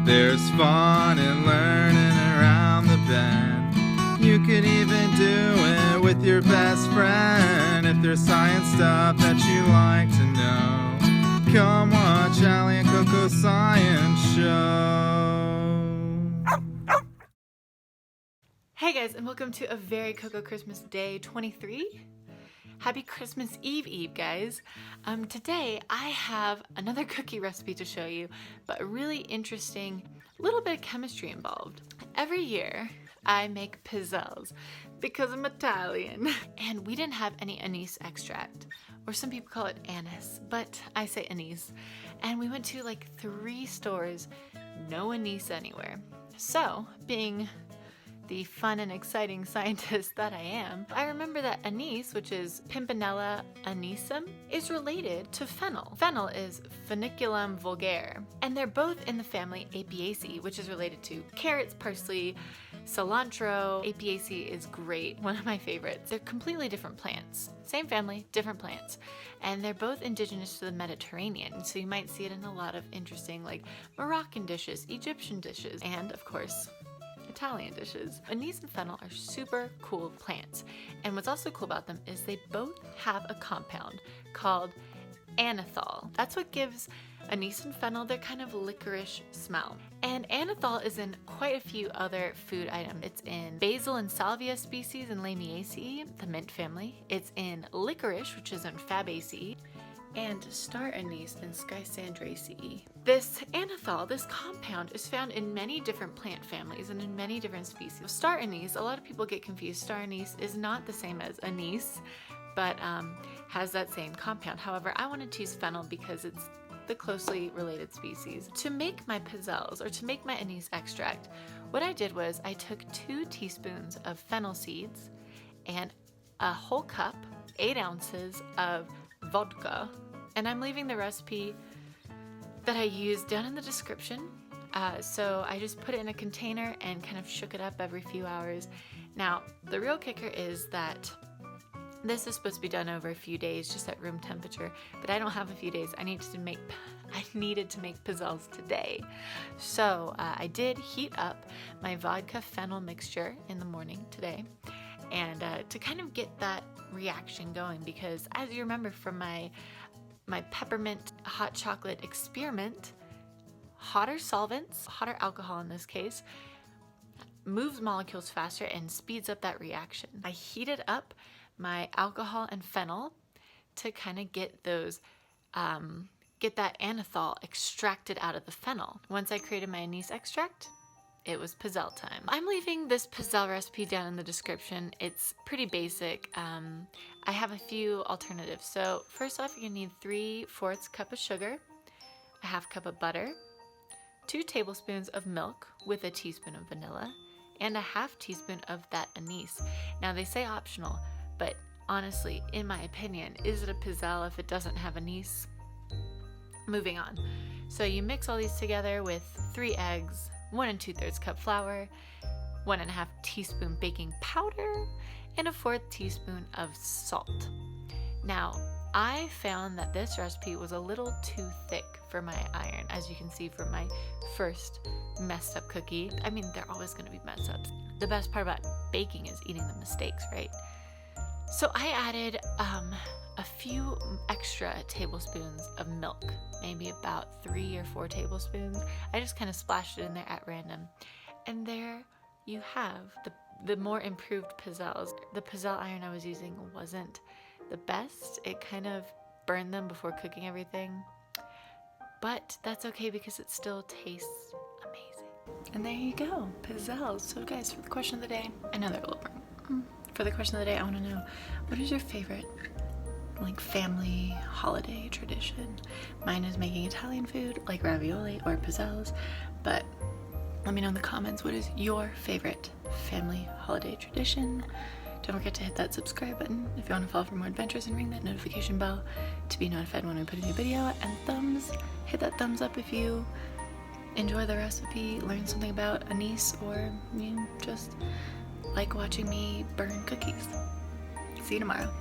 There's fun in learning around the bend. You could even do it with your best friend. If there's science stuff that you like to know, come watch Allie and CoCo Science Show. Hey guys, and welcome to a very CoCo Christmas Day 23. Happy Christmas Eve, guys. Today I have another cookie recipe to show you, but a really interesting little bit of chemistry involved. Every year I make pizzelles because I'm Italian, and we didn't have any anise extract, or some people call it anise, but I say anise. And we went to like 3 stores, no anise anywhere. So, being the fun and exciting scientist that I am, I remember that anise, which is Pimpinella anisum, is related to fennel. Fennel is Foeniculum vulgare, and they're both in the family Apiaceae, which is related to carrots, parsley, cilantro. Apiaceae is great, one of my favorites. They're completely different plants. Same family, different plants. And they're both indigenous to the Mediterranean, so you might see it in a lot of interesting like Moroccan dishes, Egyptian dishes, and of course, Italian dishes. Anise and fennel are super cool plants, and what's also cool about them is they both have a compound called anethole. That's what gives anise and fennel their kind of licorice smell. And anethole is in quite a few other food items. It's in basil and salvia species in Lamiaceae, the mint family. It's in licorice, which is in Fabaceae, and Star Anise and Schisandraceae. This anethole, this compound, is found in many different plant families and in many different species. Star Anise, a lot of people get confused. Star Anise is not the same as anise, but has that same compound. However, I wanted to use fennel because it's the closely related species. To make my pizzelles, or to make my anise extract, what I did was I took 2 teaspoons of fennel seeds and a whole cup, 8 ounces of vodka, and I'm leaving the recipe that I used down in the description. So I just put it in a container and kind of shook it up every few hours. Now, the real kicker is that this is supposed to be done over a few days, just at room temperature, but I don't have a few days. I needed to make pizzelles today. So I did heat up my vodka fennel mixture in the morning today, and to kind of get that reaction going, because as you remember from my peppermint hot chocolate experiment, hotter solvents, hotter alcohol in this case, moves molecules faster and speeds up that reaction. I heated up my alcohol and fennel to kind of get those get that anethole extracted out of the fennel. Once I created my anise extract, it was pizzelle time. I'm leaving this pizzelle recipe down in the description. It's pretty basic. I have a few alternatives. So first off, you're gonna need 3/4 cup of sugar, a 1/2 cup of butter, 2 tablespoons of milk with a teaspoon of vanilla, and a 1/2 teaspoon of that anise. Now they say optional, but honestly, in my opinion, is it a pizzelle if it doesn't have anise? Moving on. So you mix all these together with 3 eggs, 1 2/3 cup flour, 1 1/2 teaspoon baking powder, and a 1/4 teaspoon of salt. Now, I found that this recipe was a little too thick for my iron, as you can see from my first messed up cookie. I mean, they're always going to be mess ups. The best part about baking is eating the mistakes, right? So I added a few extra tablespoons of milk, maybe about 3 or 4 tablespoons. I just kind of splashed it in there at random. And there you have the more improved pizzelles. The pizzelle iron I was using wasn't the best. It kind of burned them before cooking everything. But that's okay because it still tastes amazing. And there you go, pizzelles. So guys, for the question of the day, I know they're a little burnt. For the question of the day, I want to know, what is your favorite like family holiday tradition? Mine is making Italian food like ravioli or pizzelles, but let me know in the comments, what is your favorite family holiday tradition? Don't forget to hit that subscribe button if you want to follow for more adventures, and ring that notification bell to be notified when I put a new video, and hit that thumbs up if you enjoy the recipe, learn something about anise, or you just like watching me burn cookies. See you tomorrow.